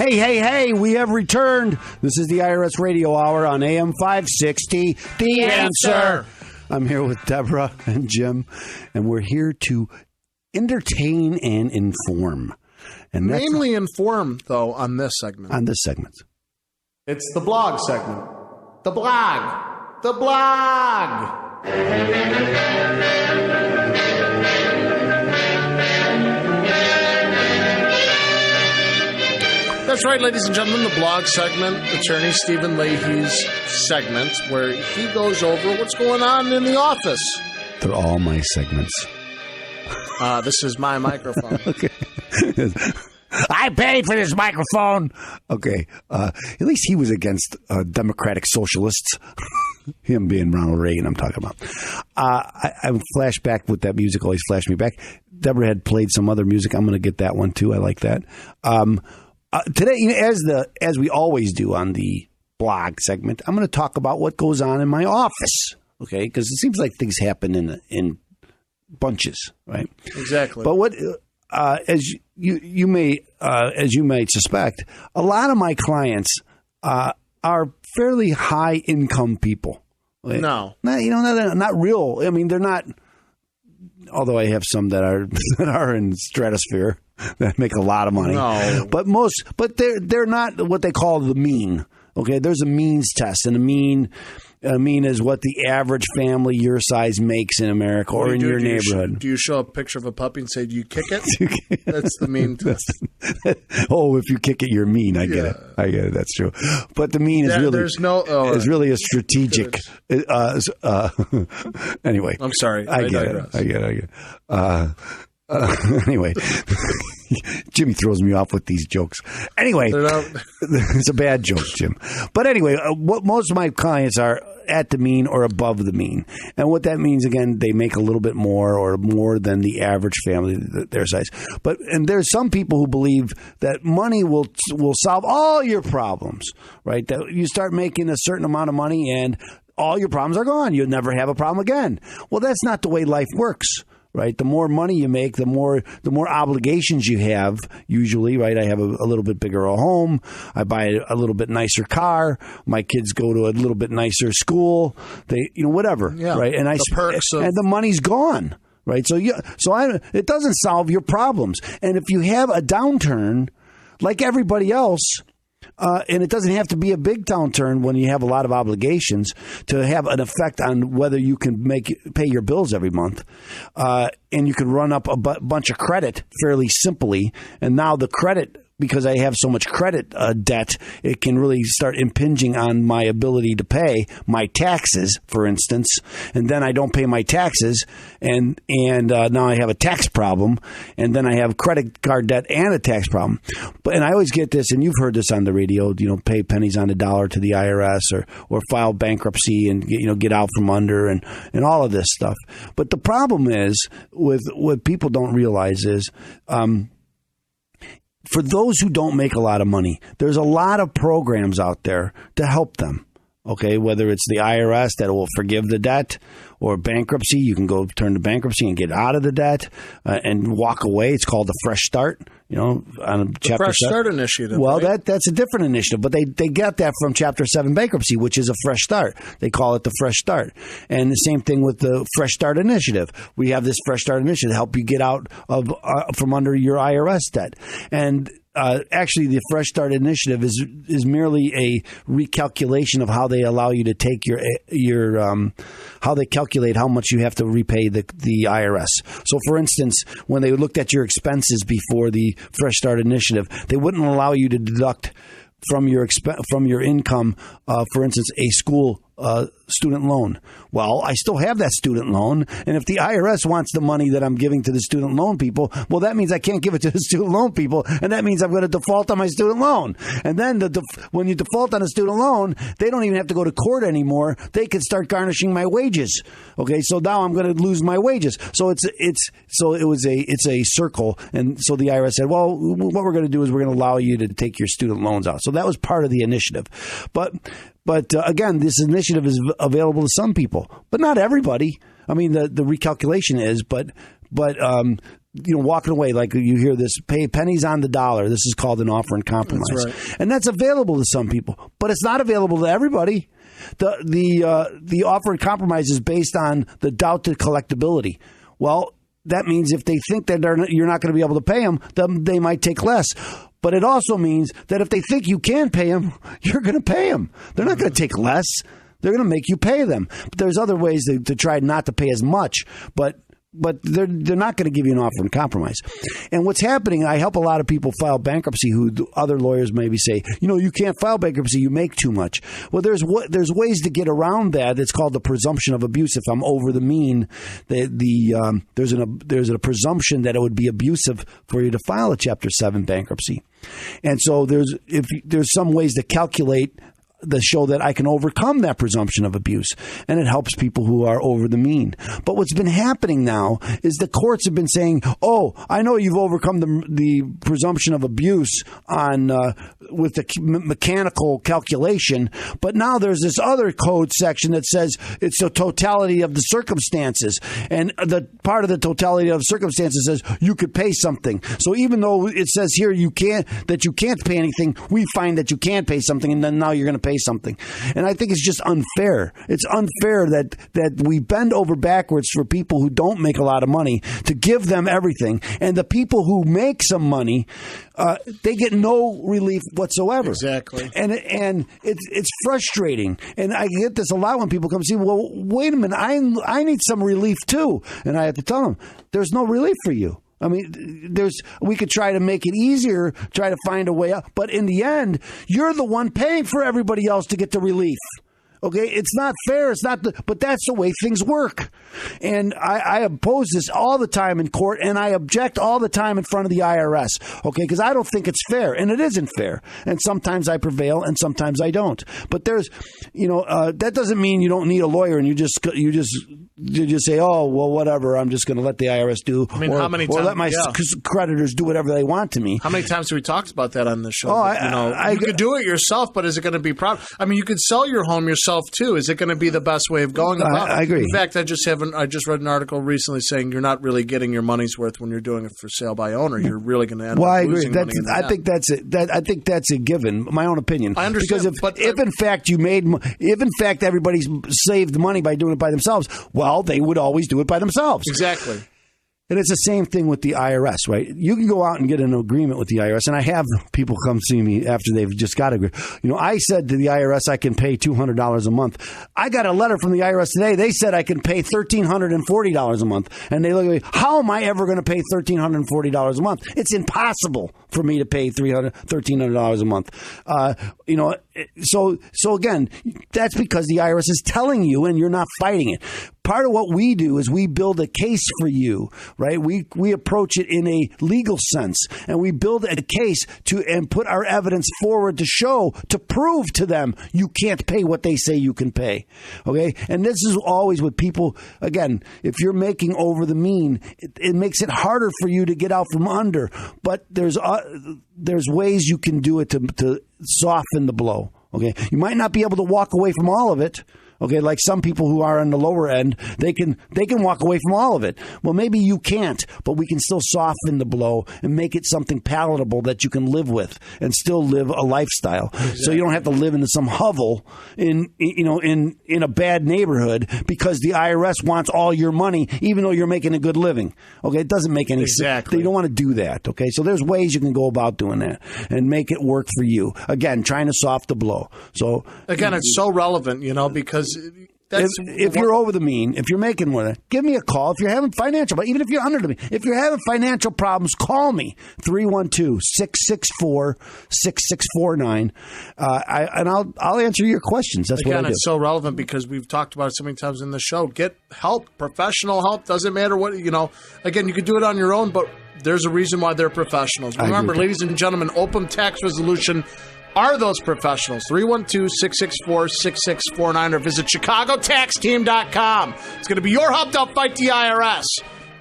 Hey, we have returned. This is the IRS Radio Hour on AM560 The Answer. I'm here with Deborah and Jim, and we're here to entertain and inform. And mainly inform, though, on this segment. It's the blog segment. The blog. That's right, ladies and gentlemen, the blog segment, Attorney Steven Leahy's segment, where he goes over what's going on in the office. They're all my segments. This is my microphone. Okay. I paid for this microphone. Okay. At least he was against democratic socialists. Him being Malou Rain, I'm talking about. I'm flashback with that music. Always flash me back. Deborah had played some other music. I'm going to get that one too. I like that. Today, as we always do on the blog segment, I'm going to talk about what goes on in my office. Okay, because it seems like things happen in bunches, right? Exactly. But what, as you may suspect, a lot of my clients are fairly high income people. No, not real. I mean, they're not. Although I have some that are in stratosphere that make a lot of money. No. But they're not what they call the mean. Okay, there's a means test, and a mean is what the average family your size makes in America or in your neighborhood. Do you show a picture of a puppy and say, "Do you kick it?" That's the mean test. Oh, if you kick it, you're mean. I get it. That's true. But the mean is really a strategic. Anyway, I'm sorry. I get it. Anyway, Jimmy throws me off with these jokes. Anyway, it's a bad joke, Jim. But anyway, what most of my clients are at the mean or above the mean. And what that means, again, they make a little bit more or more than the average family their size. And there's some people who believe that money will solve all your problems, right? That you start making a certain amount of money and all your problems are gone. You'll never have a problem again. Well, that's not the way life works. Right, the more money you make, the more obligations you have. Usually, right, I have a little bit bigger a home. I buy a little bit nicer car. My kids go to a little bit nicer school. They, whatever. Yeah, right, and and the money's gone. Right, it doesn't solve your problems. And if you have a downturn, like everybody else. And it doesn't have to be a big downturn when you have a lot of obligations to have an effect on whether you can pay your bills every month. And you can run up a bunch of credit fairly simply. And now the credit, because I have so much credit debt, it can really start impinging on my ability to pay my taxes, for instance. And then I don't pay my taxes, and now I have a tax problem, and then I have credit card debt and a tax problem. And I always get this, and you've heard this on the radio, pay pennies on the dollar to the IRS or file bankruptcy and get out from under and all of this stuff. But the problem is, with what people don't realize is, for those who don't make a lot of money, there's a lot of programs out there to help them. Okay, whether it's the IRS that will forgive the debt or bankruptcy, you can go turn to bankruptcy and get out of the debt and walk away. It's called the Fresh Start, on Chapter 7. Fresh Start initiative. Well, right? that's a different initiative, but they get that from Chapter 7 bankruptcy, which is a fresh start. They call it the Fresh Start. And the same thing with the Fresh Start initiative. We have this Fresh Start initiative to help you get out of from under your IRS debt. And actually, the Fresh Start initiative is merely a recalculation of how they allow you to take your how they calculate how much you have to repay the IRS. So, for instance, when they looked at your expenses before the Fresh Start initiative, they wouldn't allow you to deduct from your income, for instance, a school student loan. Well, I still have that student loan, and if the IRS wants the money that I'm giving to the student loan people, well, that means I can't give it to the student loan people, and that means I'm going to default on my student loan. And then when you default on a student loan, they don't even have to go to court anymore. They can start garnishing my wages. Okay, so now I'm going to lose my wages. So it's a circle, and so the IRS said, well, what we're going to do is we're going to allow you to take your student loans out. So that was part of the initiative, but again, this initiative is available to some people, but not everybody. I mean, the recalculation is, but walking away, like you hear this, pay pennies on the dollar. This is called an offer and compromise. That's right. And that's available to some people, but it's not available to everybody. The offer and compromise is based on the doubt to collectability. Well, that means if they think that you're not going to be able to pay them, then they might take less. But it also means that if they think you can pay them, you're going to pay them. They're not going to take less. They're going to make you pay them. But there's other ways to try not to pay as much, but they're not going to give you an offer and compromise. And what's happening, I help a lot of people file bankruptcy who other lawyers maybe say, you can't file bankruptcy, you make too much. Well, there's ways to get around that. It's called the presumption of abuse. If I'm over the mean, there's a presumption that it would be abusive for you to file a Chapter 7 bankruptcy. And so there's some ways to calculate that show that I can overcome that presumption of abuse, and it helps people who are over the mean. But what's been happening now is the courts have been saying, "Oh, I know you've overcome the presumption of abuse on with the mechanical calculation, but now there's this other code section that says it's the totality of the circumstances, and the part of the totality of circumstances says you could pay something. So even though it says here you can't pay anything, we find that you can pay something, and then now you're going to pay something." And I think it's just unfair. It's unfair that we bend over backwards for people who don't make a lot of money to give them everything, and the people who make some money, they get no relief whatsoever. Exactly. And it's frustrating. And I get this a lot when people come see, well, wait a minute, I need some relief too. And I have to tell them, there's no relief for you. I mean, we could try to make it easier, try to find a way out. But in the end, you're the one paying for everybody else to get the relief. Okay, it's not fair. But that's the way things work. And I oppose this all the time in court, and I object all the time in front of the IRS. Okay, because I don't think it's fair, and it isn't fair. And sometimes I prevail, and sometimes I don't. But there's, that doesn't mean you don't need a lawyer, and you just say, oh, well, whatever. I'm just going to let the IRS do, how many times, or let my creditors do whatever they want to me. How many times have we talked about that on this show? Oh, you could do it yourself, but is it going to be proud? I mean, you could sell your home yourself too. Is it going to be the best way of going about it? I agree. In fact, I just read an article recently saying you're not really getting your money's worth when you're doing it for sale by owner. You're really going to end up losing money. I think that's it. I think that's a given. My own opinion. I understand. Because if in fact everybody's saved money by doing it by themselves, well, they would always do it by themselves. Exactly. And it's the same thing with the IRS, right? You can go out and get an agreement with the IRS, and I have people come see me after they've just got an agreement. I said to the IRS I can pay $200 a month. I got a letter from the IRS today. They said I can pay $1,340 a month. And they look at me, how am I ever going to pay $1,340 a month? It's impossible for me to pay $1,300 a month. So again, that's because the IRS is telling you and you're not fighting it. Part of what we do is we build a case for you, right? We approach it in a legal sense, and we build a case and put our evidence forward to prove to them you can't pay what they say you can pay. Okay? And this is always what people, again, if you're making over the mean, it makes it harder for you to get out from under. But there's ways you can do it to soften the blow. Okay? You might not be able to walk away from all of it. Okay, like some people who are on the lower end, they can walk away from all of it. Well, maybe you can't, but we can still soften the blow and make it something palatable that you can live with and still live a lifestyle. Exactly. So you don't have to live in some hovel in a bad neighborhood because the IRS wants all your money, even though you're making a good living. Okay, it doesn't make any sense. They don't want to do that. Okay, so there's ways you can go about doing that and make it work for you. Again, trying to soften the blow. So again, it's so relevant, because if you're over the mean, if you're making more than that, give me a call. If you're having financial, but even if you're under the mean, if you're having financial problems, call me 312-664-6649, and I'll answer your questions. That's what I do. It's so relevant because we've talked about it so many times in the show. Get help, professional help. Doesn't matter what Again, you can do it on your own, but there's a reason why they're professionals. Remember, ladies and gentlemen, open tax resolution are those professionals. 312-664-6649 or visit ChicagoTaxTeam.com. It's going to be your hub to fight the IRS.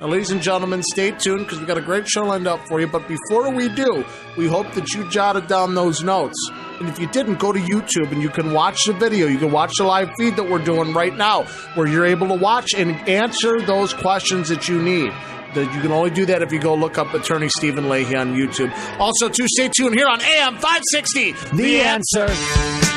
Now, ladies and gentlemen, stay tuned because we've got a great show lined up for you. But before we do, we hope that you jotted down those notes. And if you didn't, go to YouTube and you can watch the video. You can watch the live feed that we're doing right now where you're able to watch and answer those questions that you need. You can only do that if you go look up Attorney Steven Leahy on YouTube. Also, too, stay tuned here on AM560 The Answer.